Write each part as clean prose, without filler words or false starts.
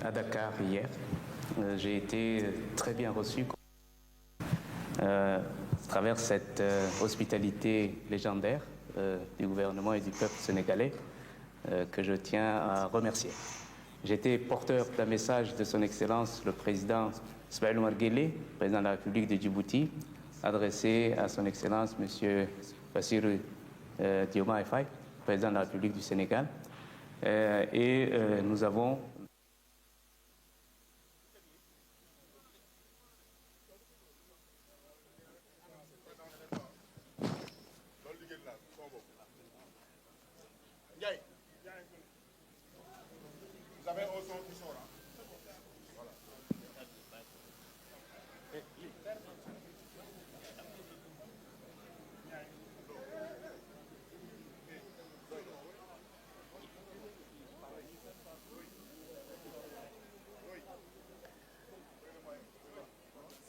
À Dakar hier, j'ai été très bien reçu à travers cette hospitalité légendaire du gouvernement et du peuple sénégalais que je tiens à remercier. J'étais porteur d'un message de son Excellence le président Ismaël Omar Guelleh, président de la République de Djibouti, adressé à son Excellence M. Bassirou Diomaye Faye, président de la République du Sénégal. Nous avons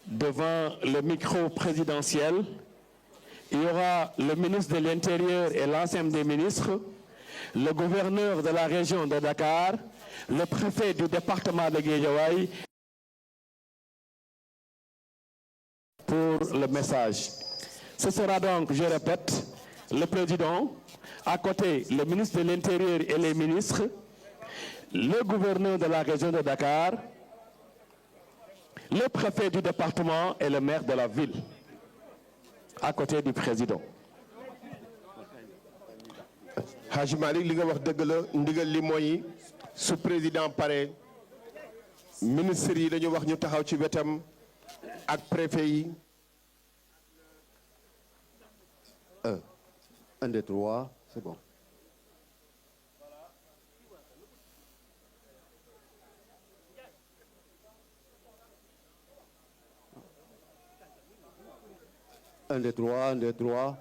devant le micro présidentiel, il y aura le ministre de l'Intérieur et l'ensemble des ministres, le gouverneur de la région de Dakar, le préfet du département de Guédiawaye pour le message. Ce sera donc, je répète, le président, à côté le ministre de l'Intérieur et les ministres, le gouverneur de la région de Dakar, le préfet du département et le maire de la ville, à côté du président. Hadji Malick li nga wax dëgg la ndigal li mooy su président pare ministre yi dañu wax ñu taxaw ci wetam ak préfet yi. 1, 2, 3, c'est bon. Un, deux, trois, un, deux, trois.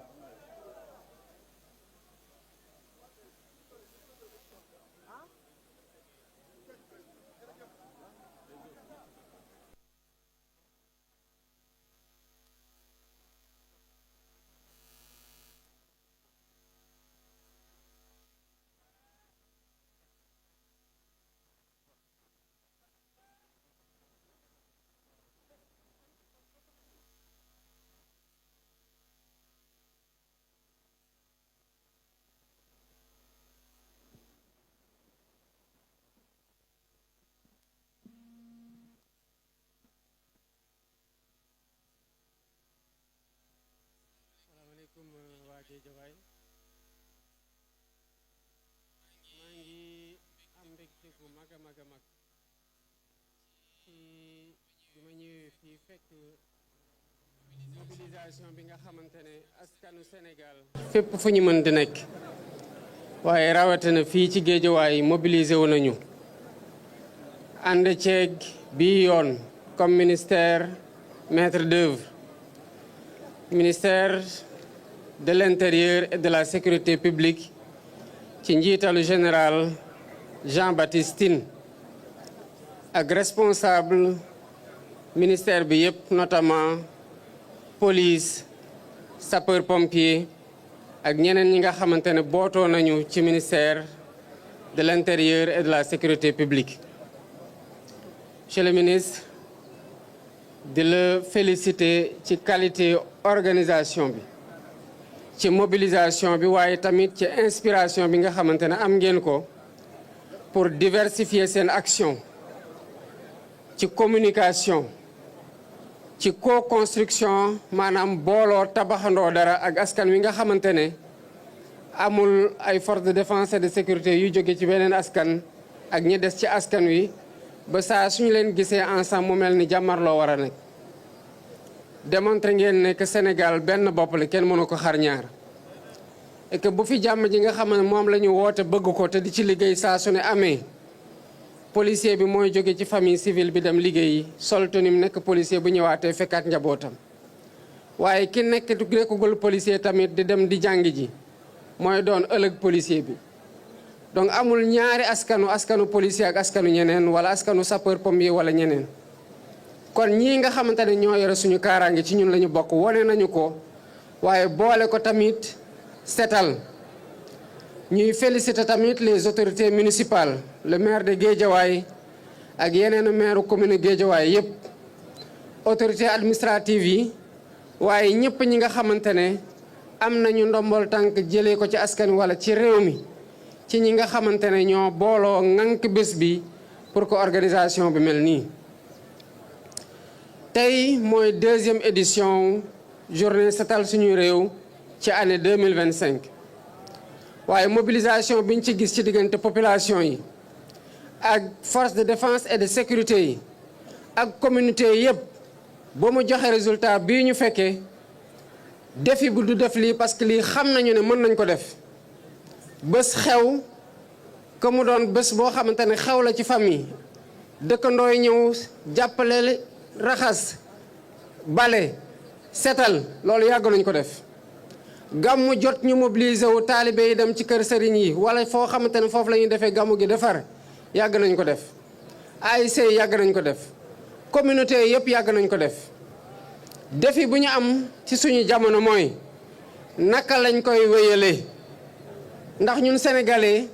waa Guédiawaye maa ngi am mbégte bu mag a mag a mag ci bi ma ñëwee fii fekk mobilisation bi nga xamante ne askanu Sénégal fépp fu ñu mën di nekk waaye rawatina fii ci Guédiawaye mobilisé wu nañu ànd ceeg bii yoon comme ministère maître d'œuvre, ministère de l'Intérieur et de la Sécurité publique ci njiitalu général Jean-Baptiste Tine ak responsable ministère bi yëpp notamment police sapeur pompier ak ñeneen ñi nga xamante ne bootoo nañu ci ministère de l'Intérieur et de la Sécurité publique. Monsieur le ministre, di la féliciter ci qualité organisation bi ci mobilisation bi waaye tamit ci inspiration bi nga xamante ne am ngeen ko pour diversifier seen action ci communication ci co-construction maanaam booloo tabaxandoo dara ak askan wi nga xamante ne amul ay forces de défense et de sécurité yu jóge ci beneen askan ak ñi des ci askan wi ba saa suñu leen gisee ensemble mu mel ni jàmmarloo war a nekk démontré ngeen ne que Sénégal benn bopp la kenn mënu ko xar ñaar et que bu fi jàmm ji nga xam ne moom la ñu woote bëgg ko te di ci liggéey saa su ne amee policier bi mooy jóge ci famille civile bi dem liggéeyi sol tenue nekk policier bu ñëwaatee fekkaat njabootam waaye ki nekkagul policier tamit di dem di jàng ji mooy doon ëllëg policier bi. donc amul ñaari askanu policier ak askanu ñeneen wala askanu sapeur pompier wala ñeneen kon ñii nga xamante ne ñoo yore suñu kaaraange ci ñun la ñu bokk wane nañu ko waaye boole ko tamit setal ñuy féliciter tamit les autorités municipales le maire de Guédiawaye ak yeneen maire commune Guédiawaye yépp autorité administrative yi waaye ñëpp ñi nga xamante ne am nañu ndombol tànk jëlee ko ci askan wala ci réew mi ci ñi nga xamante ne ñoo booloo ŋànk bés bi pour que organisation bi mel nii. tey mooy 2e édition journée setal suñu réew ci année 2025 waaye mobilisation biñ ci gis ci diggante population yi ak force de défense et de sécurité yi ak communauté yépp ba mu joxe résultat bii ñu fekkee défi bu du def lii parce que lii xam nañu ne mën nañ ko def bés xew que mu doon bés boo xamante ne xew la ci famille dëkkandoo yi ñëw jàppale raxas bale setal loolu yàgg nañ ko def gàmmu jot ñu mobiliser wu taalibe yi dem ci kër sëriñ yi wala foo xamante ne foofu la ñuy defee gàmmu gi defar yàgg nañ ko def ASC yàgg nañ ko def communauté yëpp yàgg nañ ko def défi bu ñu am ci suñu jamono mooy naka lañ koy wéyalee ndax ñun sénégalais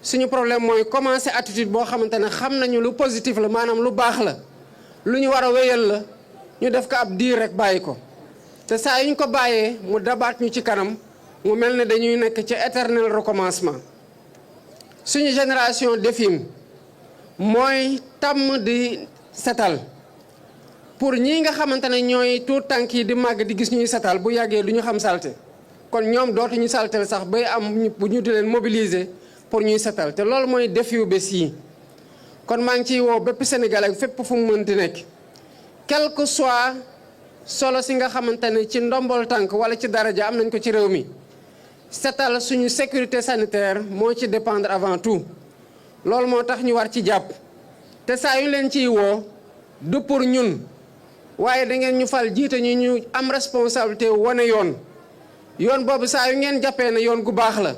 suñu problème mooy commencer attitude boo xamante ne xam nañu lu positif la maanaam lu baax la lu ñu war a wéyal la ñu def ko ab diir rek bàyyi ko te saa yu ñu ko bàyyee mu dabaat ñu ci kanam mu mel ne dañuy nekk ci éternel recommencement suñu génération défim mooy tàmm di setal pour ñii nga xamante ne ñooy tuut tànk yi di màgg di gis ñuy setal bu yàggee du ñu xam salte kon ñoom dootuñu saltel sax bay am bu ñu di leen mobiliser pour ñuy setal te loolu mooy défi yu bés yi kon maa ngi ciy woo bépp Sénégal ak fépp fu mu mënti nekk quel que soit solo si nga xamante ne ci ndombol tànk wala ci daraja am nañ ko ci réew mi setal suñu sécurité sanitaire moo ci dépendre avant tout loolu moo tax ñu war ci jàpp te saa yu leen ciy woo du pour ñun waaye da ngeen ñu fal jiite ñu am responsabilité wane yoon boobu saa yu ngeen jàppee ne yoon gu baax la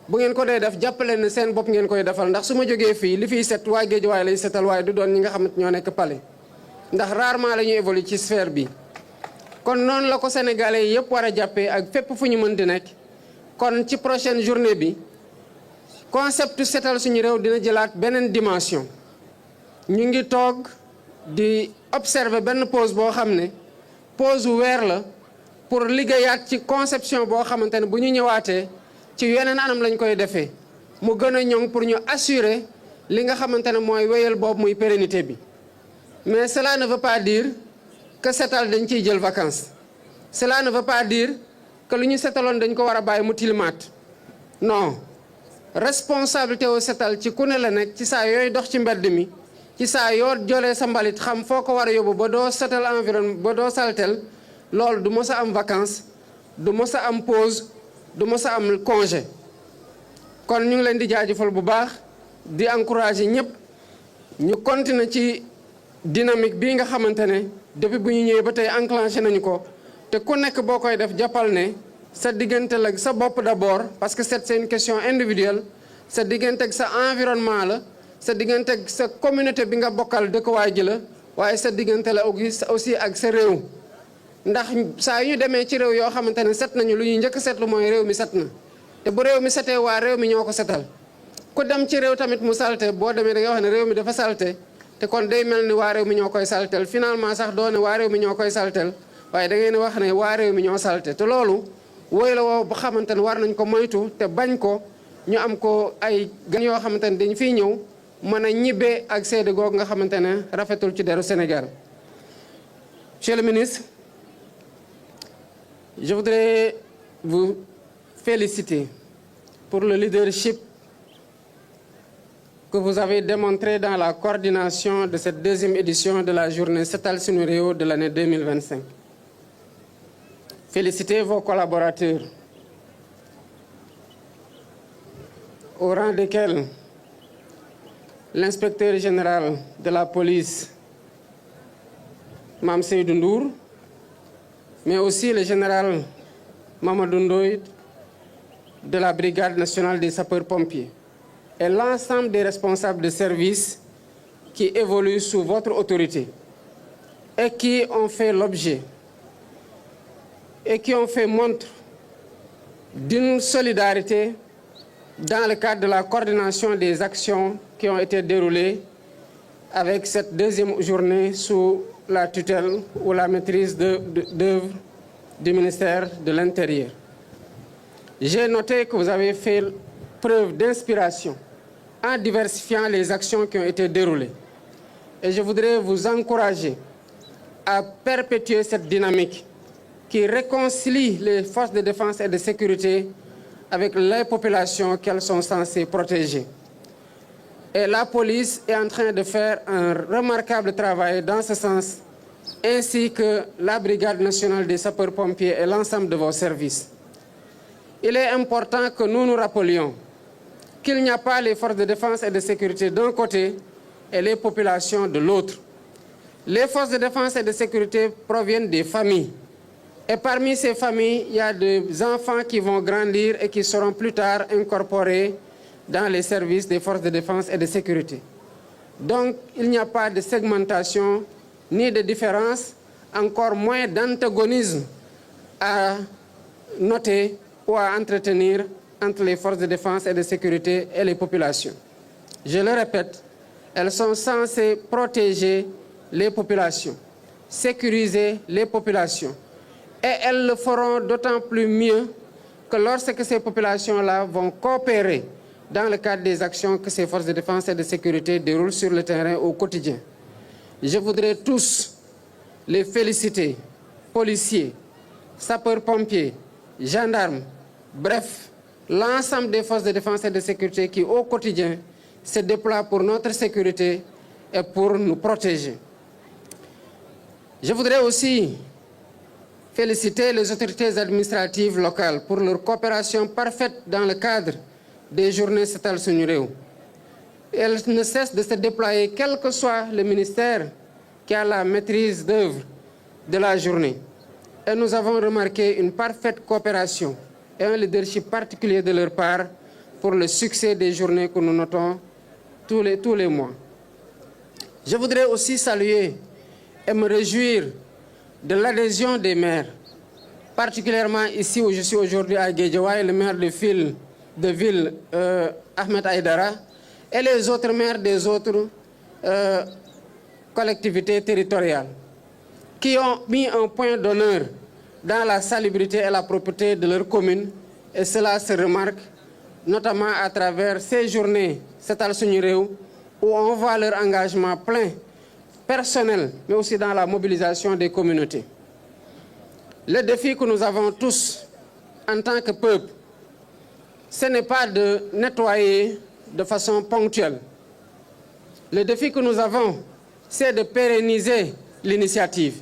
bu ngeen ko dee def jàppale ne seen bopp ngeen koy defal ndax su ma jógee fii li fiy set waa Guédiawaye lay setal waaye du doon ñi nga xamante ñoo nekk Palais ndax rarement la ñuy évoluer ci sphère bi kon noonu la ko sénégalais yëpp war a jàppee ak fépp fu ñu mën di nekk kon ci prochaine journée bi concept setal suñu réew dina jëlaat beneen dimension ñu ngi toog di observer benn pause boo xam ne pause weer la pour liggéeyaat ci conception boo xamante ne bu ñu ñëwaatee ci yeneen anam lañ koy defee mu gën a ñoŋ pour ñu assurer li nga xamante ne mooy wéyal boobu muy pérennité bi mais cela ne veut pas dire que setal dañ ciy jël vacances cela ne veut pas dire que lu ñu setaloon dañ ko war a bàyyi mu tilimaat non responsabilité wu setal ci ku ne la nekk ci saa yooyu dox ci mbedd mi ci saa yoo jolee sa mbalit xam foo ko war a yóbbu ba doo setal environnement ba doo saltel loolu du mos a am vacances du mos a am pause du mos a am congé kon ñu ngi leen di jaajëfal bu baax di encourager ñëpp ñu continuer ci dynamique bii nga xamante ne depuis bu ñu ñëwee ba tey enclenché nañu ko te ku nekk boo koy def jàppal ne sa diggante la sa bopp d'abord parce que c'est une question individuelle sa diggante ak sa environnement la sa diggante ak sa communauté bi nga bokkal dëkkuwaay ji la waaye sa diggante la aussi ak sa réew ndax saa yu ñu demee ci réew yoo xamante ne set nañu lu ñuy njëkk seetlu mooy réew mi set na te bu réew mi setee waa réew mi ñoo ko setal ku dem ci réew tamit mu salte boo demee da nga wax ne réew mi dafa salte te kon day mel ni waa réew mi ñoo koy saltel finalement sax doo ne waa réew mi ñoo koy saltel waaye da ngeen wax ne waa réew mi ñoo salte te loolu woy la woo ba xamante ne war nañ ko moytu te bañ ko ñu am ko ay gan yoo xamante ne dañ fiy ñëw mën a ñibbee ak seede googu nga xamante ne rafetul ci deru Sénégal. Monsieur le ministre, je voudrais vous féliciter pour le leadership que vous avez démontré dans la coordination de cette deuxième édition de la journée Setal Sunu Réew de l'année 2025. Félicitez vos collaborateurs, au rang desquels l'inspecteur général de la police, Mame Seydou Ndour, mais aussi le général Mamadou Ndoye de la Brigade nationale des sapeurs-pompiers et l'ensemble des responsables de services qui évoluent sous votre autorité et qui ont fait l'objet et qui ont fait montre d'une solidarité dans le cadre de la coordination des actions qui ont été déroulées avec cette deuxième journée sous la tutelle ou la maîtrise d'œuvre du ministère de l'Intérieur. J'ai noté que vous avez fait preuve d'inspiration en diversifiant les actions qui ont été déroulées. Et je voudrais vous encourager à perpétuer cette dynamique qui réconcilie les forces de défense et de sécurité avec les populations qu'elles sont censées protéger. Et la police est en train de faire un remarquable travail dans ce sens, ainsi que la Brigade nationale des sapeurs-pompiers et l'ensemble de vos services. Il est important que nous nous rappelions qu'il n'y a pas les forces de défense et de sécurité d'un côté et les populations de l'autre. Les forces de défense et de sécurité proviennent des familles. Et parmi ces familles, il y a des enfants qui vont grandir et qui seront plus tard incorporés dans les services des forces de défense et de sécurité. Donc, il n'y a pas de segmentation ni de différence, encore moins d'antagonisme à noter ou à entretenir entre les forces de défense et de sécurité et les populations. Je le répète, elles sont censées protéger les populations, sécuriser les populations. Et elles le feront d'autant plus mieux que lorsque ces populations-là vont coopérer dans le cadre des actions que ces forces de défense et de sécurité déroulent sur le terrain au quotidien. Je voudrais tous les féliciter, policiers, sapeurs-pompiers, gendarmes, bref, l'ensemble des forces de défense et de sécurité qui, au quotidien, se déploient pour notre sécurité et pour nous protéger. Je voudrais aussi féliciter les autorités administratives locales pour leur coopération parfaite dans le cadre des journées Setal Suñu Réew. Elles ne cessent de se déployer, quel que soit le ministère qui a la maîtrise d'œuvre de la journée. Et nous avons remarqué une parfaite coopération et un leadership particulier de leur part pour le succès des journées que nous notons tous les mois. Je voudrais aussi saluer et me réjouir de l'adhésion des maires, particulièrement ici où je suis aujourd'hui à Guédiawaye, le maire de ville Ahmed Aïdara, et les autres maires des autres collectivités territoriales, qui ont mis un point d'honneur dans la salubrité et la propreté de leur commune, et cela se remarque notamment à travers ces journées Setal Suñu Réew, où on voit leur engagement plein, personnel, mais aussi dans la mobilisation des communautés. Le défi que nous avons tous en tant que peuple, ce n'est pas de nettoyer de façon ponctuelle. Le défi que nous avons, c'est de pérenniser l'initiative.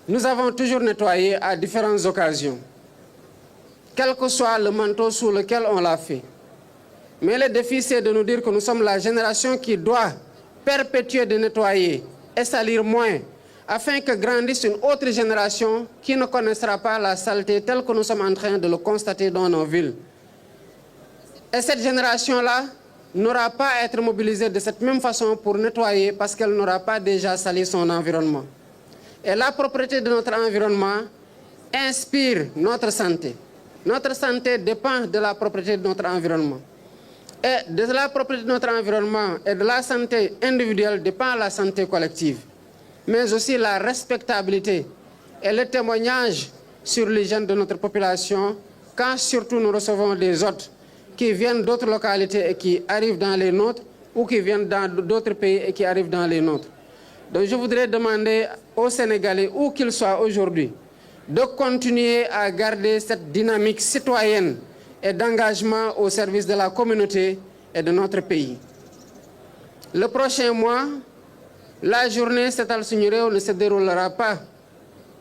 Nous avons toujours nettoyé à différentes occasions, quel que soit le manteau sous lequel on l'a fait. Mais le défi, c'est de nous dire que nous sommes la génération qui doit perpétuer de nettoyer et salir moins, afin que grandisse une autre génération qui ne connaîtra pas la saleté telle que nous sommes en train de le constater dans nos villes. Et cette génération-là n'aura pas à être mobilisée de cette même façon pour nettoyer parce qu'elle n'aura pas déjà sali son environnement. Et la propreté de notre environnement inspire notre santé. Notre santé dépend de la propreté de notre environnement. Et de la propreté de notre environnement et de la santé individuelle dépend la santé collective, mais aussi la respectabilité et le témoignage sur l'hygiène de notre population quand surtout nous recevons des hôtes qui viennent d'autres localités et qui arrivent dans les nôtres ou qui viennent d'autres pays et qui arrivent dans les nôtres. Donc je voudrais demander aux Sénégalais, où qu'ils soient aujourd'hui, de continuer à garder cette dynamique citoyenne et d'engagement au service de la communauté et de notre pays. Le prochain mois, la journée Setal Suñu Réew ne se déroulera pas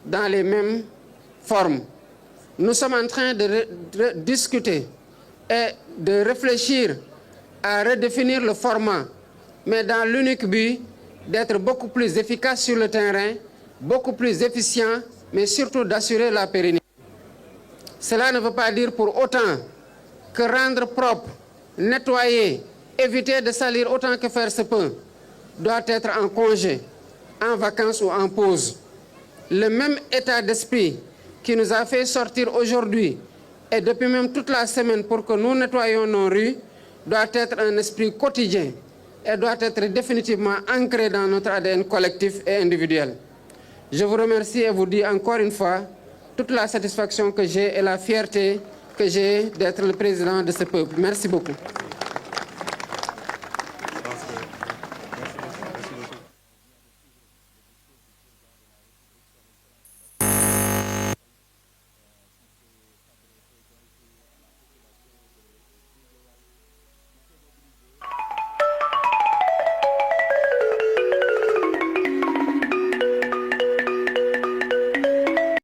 dans les mêmes formes. Nous sommes en train de discuter et de réfléchir à redéfinir le format, mais dans l'unique but d'être beaucoup plus efficace sur le terrain, beaucoup plus efficient, mais surtout d'assurer la pérennité. Cela ne veut pas dire pour autant que rendre propre, nettoyer, éviter de salir autant que faire se peut, doit être en congé, en vacances ou en pause. Le même état d'esprit qui nous a fait sortir aujourd'hui et depuis même toute la semaine pour que nous nettoyions nos rues doit être un esprit quotidien et doit être définitivement ancrée dans notre ADN collectif et individuel. Je vous remercie et vous dis encore une fois toute la satisfaction que j'ai et la fierté que j'ai d'être le président de ce peuple. Merci beaucoup.